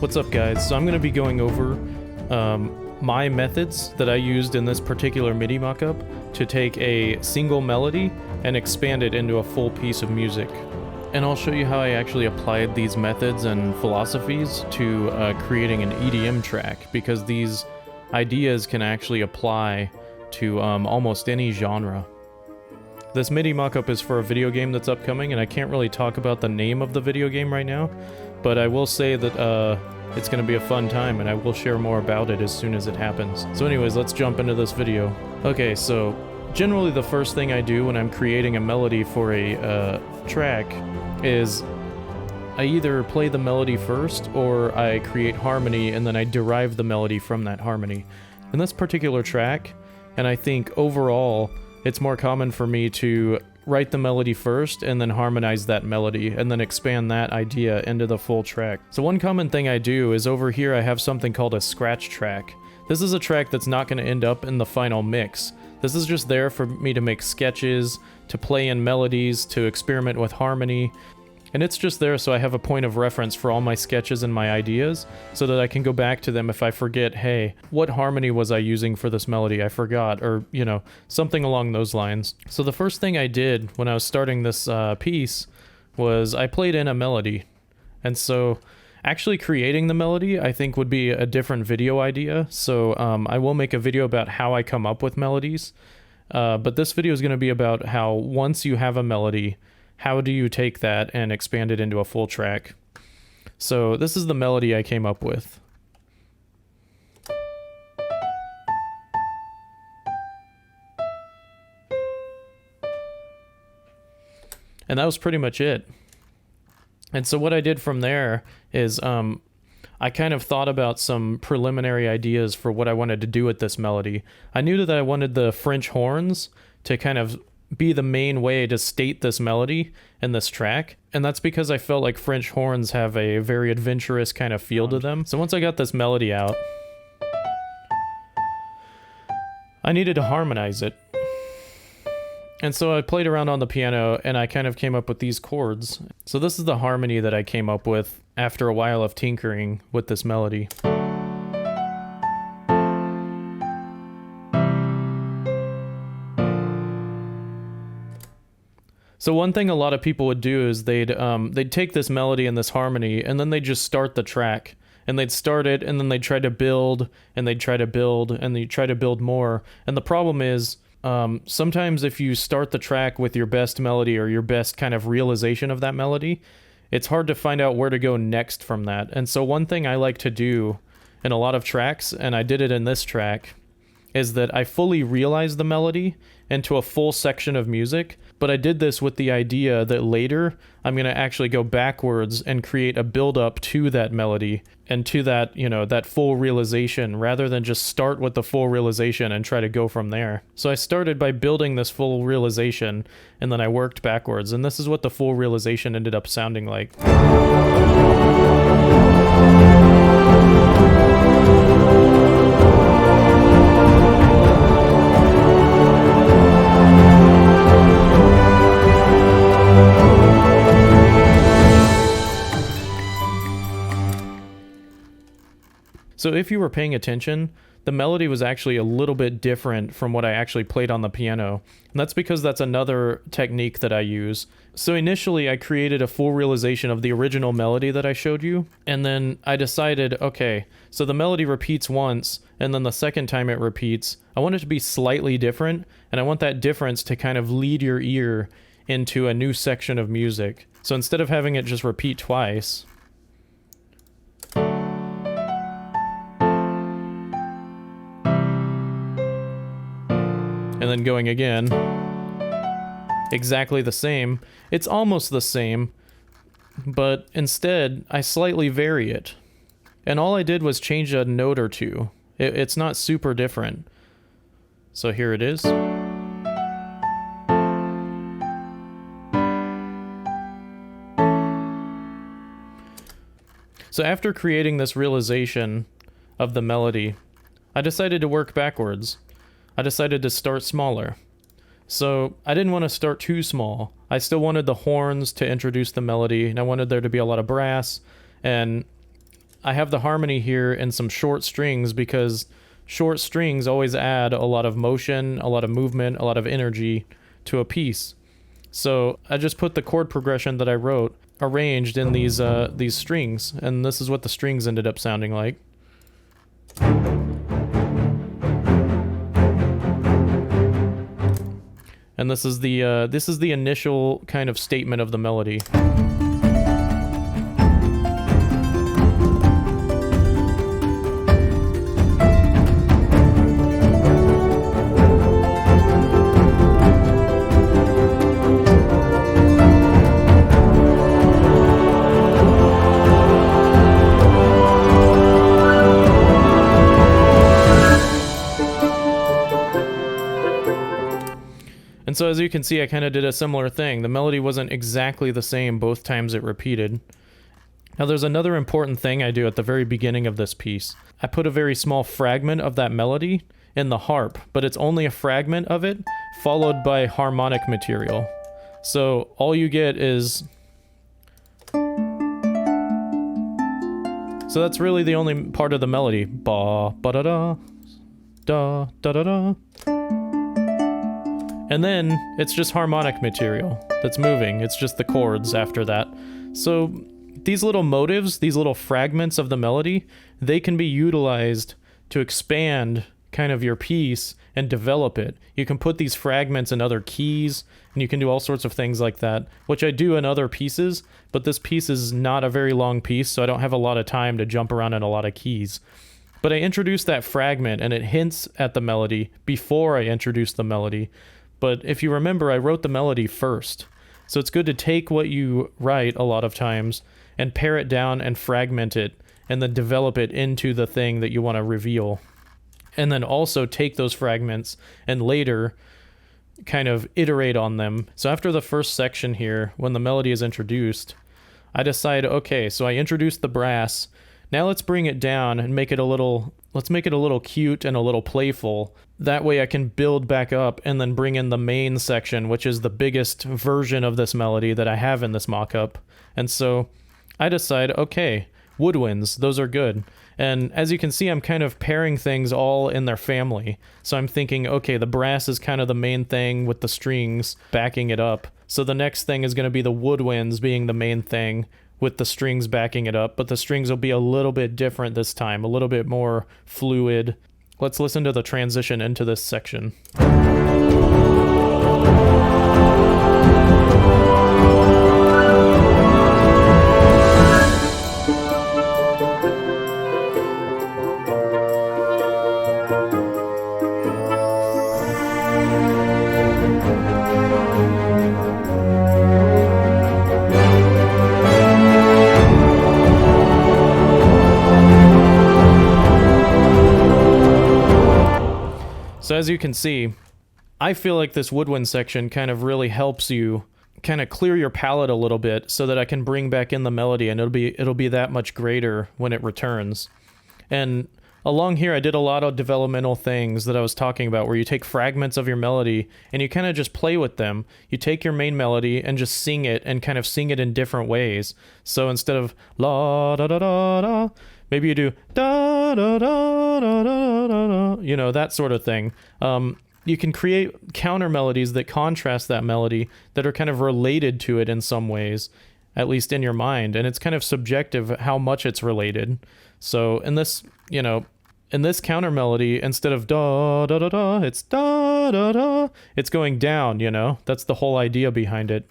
What's up, guys? So I'm going to be going over my methods that I used in this particular MIDI mockup to take a single melody and expand it into a full piece of music. And I'll show you how I actually applied these methods and philosophies to creating an EDM track, because these ideas can actually apply to almost any genre. This MIDI mockup is for a video game that's upcoming, and I can't really talk about the name of the video game right now, but I will say that it's going to be a fun time, and I will share more about it as soon as it happens. So anyways, let's jump into this video. Okay, so generally the first thing I do when I'm creating a melody for a track is I either play the melody first, or I create harmony and then I derive the melody from that harmony. In this particular track, and I think overall, it's more common for me to write the melody first and then harmonize that melody and then expand that idea into the full track. So one common thing I do is over here I have something called a scratch track. This is a track that's not going to end up in the final mix. This is just there for me to make sketches, to play in melodies, to experiment with harmony. And it's just there so I have a point of reference for all my sketches and my ideas, so that I can go back to them if I forget, hey, what harmony was I using for this melody? I forgot, or, you know, something along those lines. So the first thing I did when I was starting this piece was I played in a melody. And so actually creating the melody, I think, would be a different video idea. So I will make a video about how I come up with melodies. But this video is going to be about how once you have a melody, how do you take that and expand it into a full track? So this is the melody I came up with. And that was pretty much it. And so what I did from there is I kind of thought about some preliminary ideas for what I wanted to do with this melody. I knew that I wanted the French horns to kind of be the main way to state this melody in this track, and that's because I felt like French horns have a very adventurous kind of feel to them. So once I got this melody out, I needed to harmonize it. And so I played around on the piano and I kind of came up with these chords. So this is the harmony that I came up with after a while of tinkering with this melody. So one thing a lot of people would do is they'd take this melody and this harmony, and then they'd just start the track. And they'd start it, and then they'd try to build, and they'd try to build, and they'd try to build more. And the problem is, sometimes if you start the track with your best melody or your best kind of realization of that melody, it's hard to find out where to go next from that. And so one thing I like to do in a lot of tracks, and I did it in this track, is that I fully realize the melody into a full section of music, but I did this with the idea that later I'm going to actually go backwards and create a build-up to that melody and to that, you know, that full realization, rather than just start with the full realization and try to go from there. So I started by building this full realization, and then I worked backwards, and this is what the full realization ended up sounding like. So if you were paying attention, the melody was actually a little bit different from what I actually played on the piano. And that's because that's another technique that I use. So initially I created a full realization of the original melody that I showed you. And then I decided, okay, so the melody repeats once, and then the second time it repeats, I want it to be slightly different. And I want that difference to kind of lead your ear into a new section of music. So instead of having it just repeat twice, and then going again, exactly the same. It's almost the same, but instead I slightly vary it. And all I did was change a note or two. It's not super different. So here it is. So after creating this realization of the melody, I decided to work backwards. I decided to start smaller. So I didn't want to start too small. I still wanted the horns to introduce the melody, and I wanted there to be a lot of brass, and I have the harmony here in some short strings because short strings always add a lot of motion, a lot of movement, a lot of energy to a piece. So I just put the chord progression that I wrote arranged in these strings, and this is what the strings ended up sounding like. And this is the initial kind of statement of the melody. And so as you can see, I kind of did a similar thing. The melody wasn't exactly the same both times it repeated. Now there's another important thing I do at the very beginning of this piece. I put a very small fragment of that melody in the harp, but it's only a fragment of it followed by harmonic material. So all you get is... So that's really the only part of the melody. Ba, ba da da, da da da da. And then it's just harmonic material that's moving. It's just the chords after that. So these little motives, these little fragments of the melody, they can be utilized to expand kind of your piece and develop it. You can put these fragments in other keys, and you can do all sorts of things like that, which I do in other pieces, but this piece is not a very long piece, so I don't have a lot of time to jump around in a lot of keys. But I introduced that fragment, and it hints at the melody before I introduce the melody. But if you remember, I wrote the melody first. So it's good to take what you write a lot of times and pare it down and fragment it and then develop it into the thing that you want to reveal. And then also take those fragments and later kind of iterate on them. So after the first section here, when the melody is introduced, I decide, okay, so I introduced the brass. Now let's bring it down and make it a little cute and a little playful. That way I can build back up and then bring in the main section, which is the biggest version of this melody that I have in this mock-up. And so I decide, okay, woodwinds, those are good. And as you can see, I'm kind of pairing things all in their family. So I'm thinking, okay, the brass is kind of the main thing with the strings backing it up. So the next thing is going to be the woodwinds being the main thing with the strings backing it up, but the strings will be a little bit different this time, a little bit more fluid. Let's listen to the transition into this section. So as you can see, I feel like this woodwind section kind of really helps you kind of clear your palette a little bit so that I can bring back in the melody, and it'll be that much greater when it returns. And along here I did a lot of developmental things that I was talking about, where you take fragments of your melody and you kind of just play with them. You take your main melody and just sing it, and kind of sing it in different ways. So instead of la da da da da, maybe you do da da da da da da, you know, that sort of thing. You can create counter melodies that contrast that melody, that are kind of related to it in some ways, at least in your mind. And it's kind of subjective how much it's related. So in this, you know, in this counter melody, instead of da da da da, it's da da da. It's going down, you know. That's the whole idea behind it.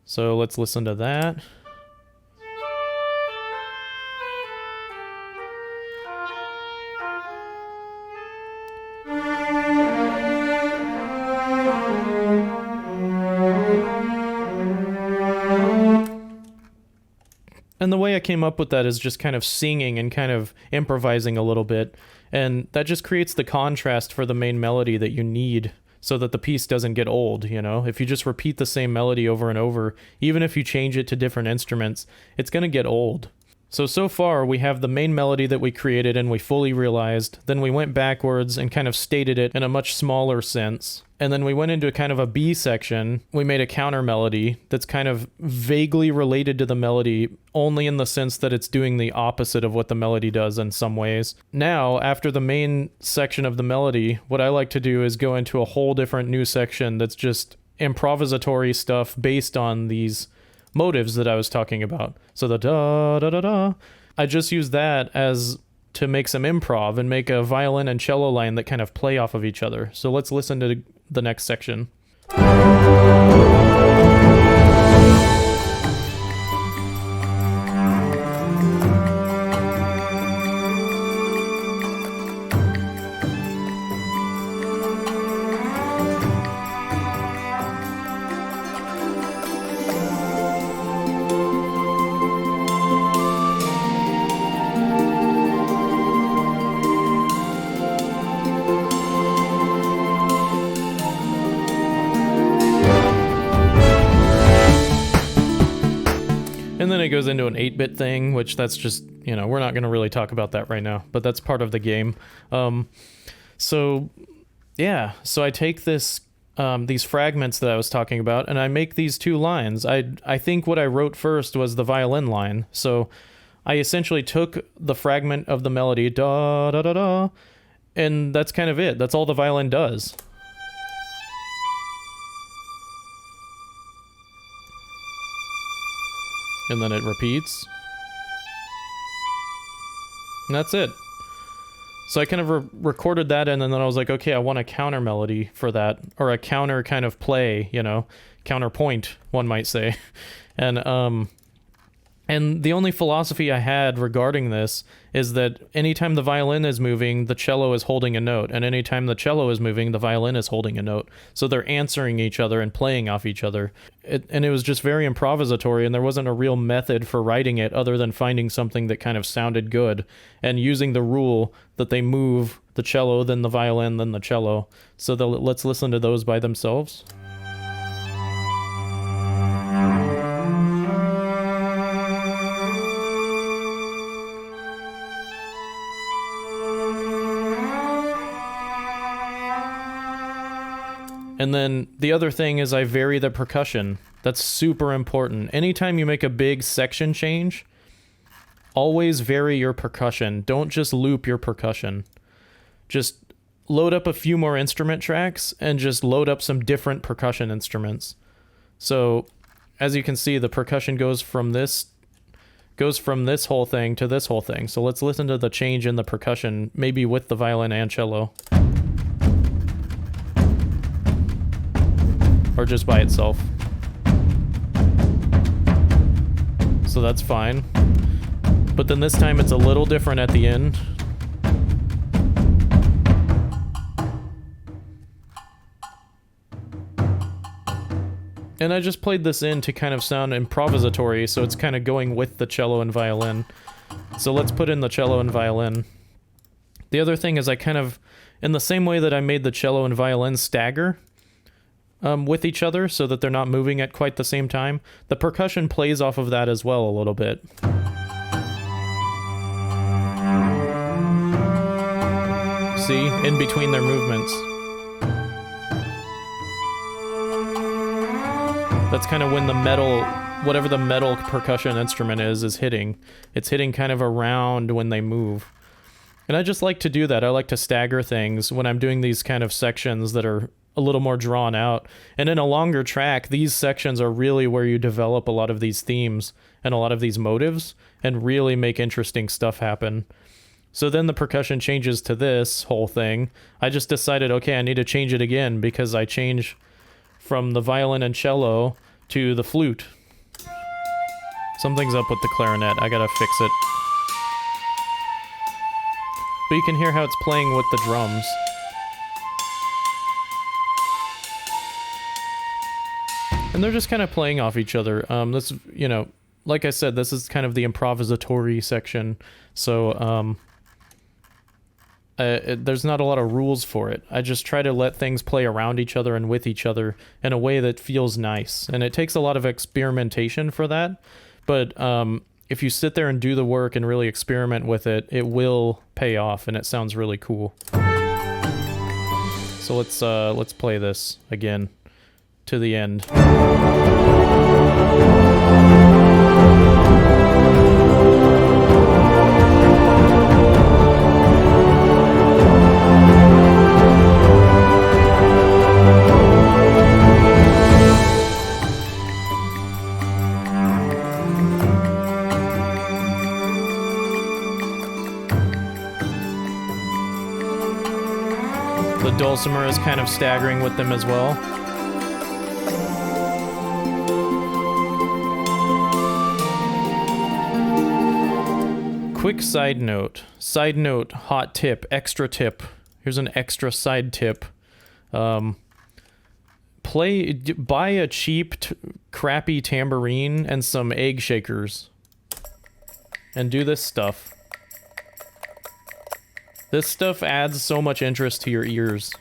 So let's listen to that. And the way I came up with that is just kind of singing and kind of improvising a little bit. And that just creates the contrast for the main melody that you need so that the piece doesn't get old, you know? If you just repeat the same melody over and over, even if you change it to different instruments, it's going to get old. So far we have the main melody that we created and we fully realized. Then we went backwards and kind of stated it in a much smaller sense. And then we went into a kind of a B section. We made a counter melody that's kind of vaguely related to the melody, only in the sense that it's doing the opposite of what the melody does in some ways. Now, after the main section of the melody, what I like to do is go into a whole different new section that's just improvisatory stuff based on these motives that I was talking about. So the da da da da, I just use that as to make some improv and make a violin and cello line that kind of play off of each other. So let's listen to the next section. And then it goes into an 8-bit thing, which that's just, you know, we're not going to really talk about that right now, but that's part of the game. So I take this, these fragments that I was talking about, and I make these two lines. I think what I wrote first was the violin line. So I essentially took the fragment of the melody, da da da da, and that's kind of it. That's all the violin does. And then it repeats. And that's it. So I kind of recorded that, and then I was like, okay, I want a counter melody for that, or a counter kind of play, you know, counterpoint, one might say. And the only philosophy I had regarding this is that anytime the violin is moving, the cello is holding a note, and anytime the cello is moving, the violin is holding a note. So they're answering each other and playing off each other. And it was just very improvisatory, and there wasn't a real method for writing it other than finding something that kind of sounded good and using the rule that they move the cello, then the violin, then the cello. So let's listen to those by themselves. And then the other thing is I vary the percussion. That's super important. Anytime you make a big section change, always vary your percussion. Don't just loop your percussion. Just load up a few more instrument tracks and just load up some different percussion instruments. So as you can see, the percussion goes from this whole thing to this whole thing. So let's listen to the change in the percussion, maybe with the violin and cello. Or just by itself. So that's fine. But then this time it's a little different at the end. And I just played this in to kind of sound improvisatory, so it's kind of going with the cello and violin. So let's put in the cello and violin. The other thing is I kind of, in the same way that I made the cello and violin stagger, with each other so that they're not moving at quite the same time, the percussion plays off of that as well a little bit. See, in between their movements. That's kind of when the metal, whatever the metal percussion instrument is hitting. It's hitting kind of around when they move. And I just like to do that. I like to stagger things when I'm doing these kind of sections that are a little more drawn out. And in a longer track, these sections are really where you develop a lot of these themes and a lot of these motives and really make interesting stuff happen. So then the percussion changes to this whole thing. I just decided, okay, I need to change it again because I change from the violin and cello to the flute. Something's up with the clarinet. I gotta fix it. But you can hear how it's playing with the drums. And they're just kind of playing off each other. This, you know, like I said, this is kind of the improvisatory section. So there's not a lot of rules for it. I just try to let things play around each other and with each other in a way that feels nice. And it takes a lot of experimentation for that. But if you sit there and do the work and really experiment with it, it will pay off, and it sounds really cool. So let's play this again to the end. The dulcimer is kind of staggering with them as well. Quick side note, hot tip, extra tip. Here's an extra side tip. Buy a cheap, crappy tambourine and some egg shakers. And do this stuff. This stuff adds so much interest to your ears.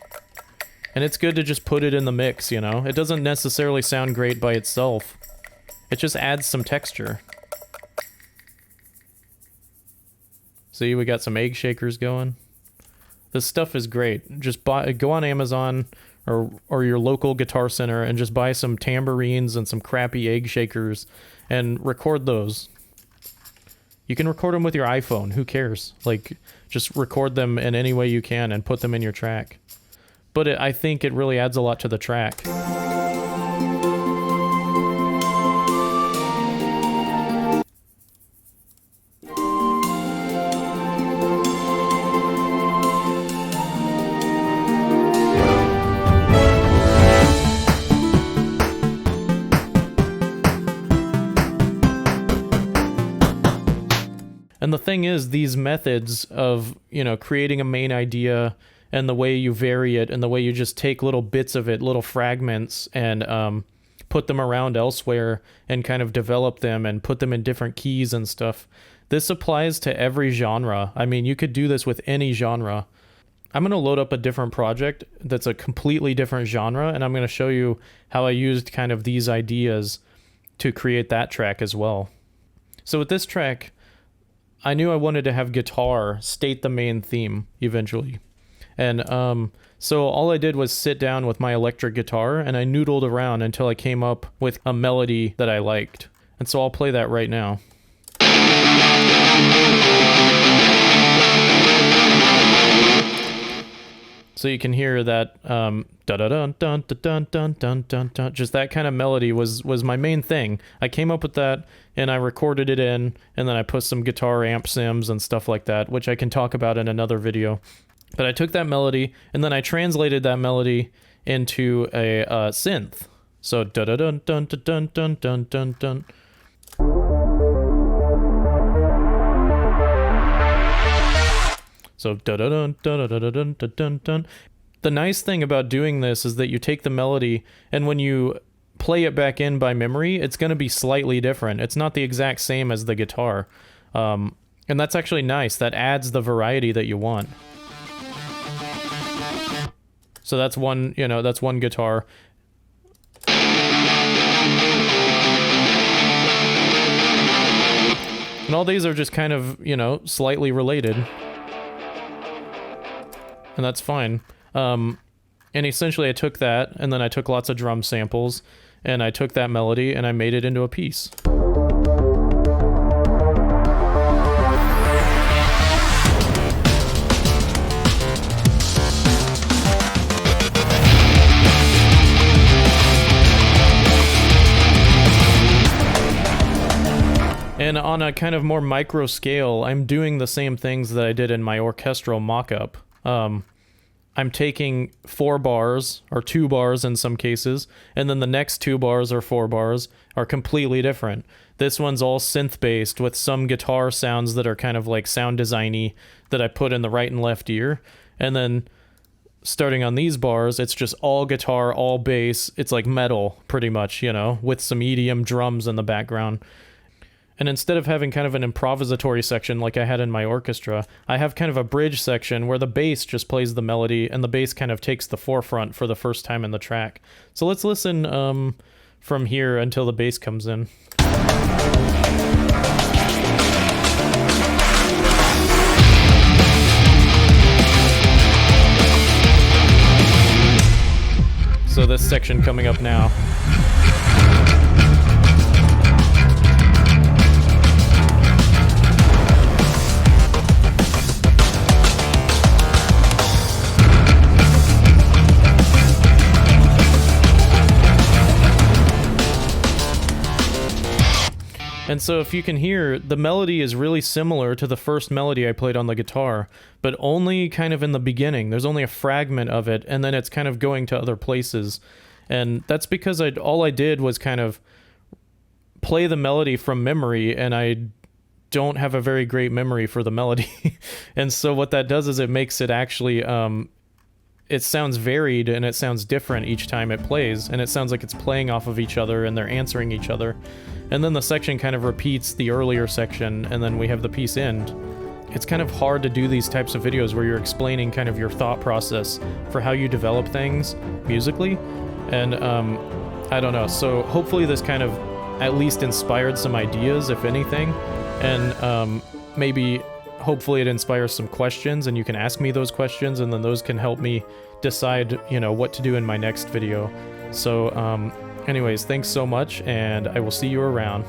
And it's good to just put it in the mix, you know? It doesn't necessarily sound great by itself. It just adds some texture. See, we got some egg shakers going. This stuff is great. Just go on Amazon or your local guitar center and just buy some tambourines and some crappy egg shakers and record those. You can record them with your iPhone, who cares? Like, just record them in any way you can and put them in your track. But I think it really adds a lot to the track. And the thing is, these methods of, you know, creating a main idea and the way you vary it and the way you just take little bits of it, little fragments, and put them around elsewhere and kind of develop them and put them in different keys and stuff. This applies to every genre. I mean, you could do this with any genre. I'm going to load up a different project that's a completely different genre, and I'm going to show you how I used kind of these ideas to create that track as well. So with this track, I knew I wanted to have guitar state the main theme eventually. And so all I did was sit down with my electric guitar and I noodled around until I came up with a melody that I liked. And so I'll play that right now. So you can hear that dun dun dun dun dun dun dun dun. Just that kind of melody was my main thing. I came up with that and I recorded it in, and then I put some guitar amp sims and stuff like that, which I can talk about in another video. But I took that melody and then I translated that melody into a synth. So dun dun dun dun dun dun dun dun. So dun dun dun dun dun dun dun dun. The nice thing about doing this is that you take the melody, and when you play it back in by memory, it's going to be slightly different. It's not the exact same as the guitar. And that's actually nice. That adds the variety that you want. So that's one, you know, that's one guitar. And all these are just kind of, you know, slightly related. And that's fine. And essentially I took that, and then I took lots of drum samples, and I took that melody and I made it into a piece. And on a kind of more micro scale, I'm doing the same things that I did in my orchestral mock-up. I'm taking 4 bars, or 2 bars in some cases, and then the next 2 bars or 4 bars are completely different. This one's all synth-based with some guitar sounds that are kind of like sound designy that I put in the right and left ear. And then starting on these bars, it's just all guitar, all bass. It's like metal, pretty much, you know, with some EDM drums in the background. And instead of having kind of an improvisatory section like I had in my orchestra, I have kind of a bridge section where the bass just plays the melody and the bass kind of takes the forefront for the first time in the track. So let's listen from here until the bass comes in. So this section coming up now. And so if you can hear, the melody is really similar to the first melody I played on the guitar, but only kind of in the beginning. There's only a fragment of it, and then it's kind of going to other places. And that's because all I did was kind of play the melody from memory, and I don't have a very great memory for the melody. And so what that does is it makes it actually, it sounds varied and it sounds different each time it plays, and it sounds like it's playing off of each other and they're answering each other. And then the section kind of repeats the earlier section, and then we have the piece end. It's kind of hard to do these types of videos where you're explaining kind of your thought process for how you develop things musically. And I don't know, so hopefully this kind of at least inspired some ideas, if anything, and maybe hopefully it inspires some questions, and you can ask me those questions, and then those can help me decide, you know, what to do in my next video. So anyways, thanks so much, and I will see you around.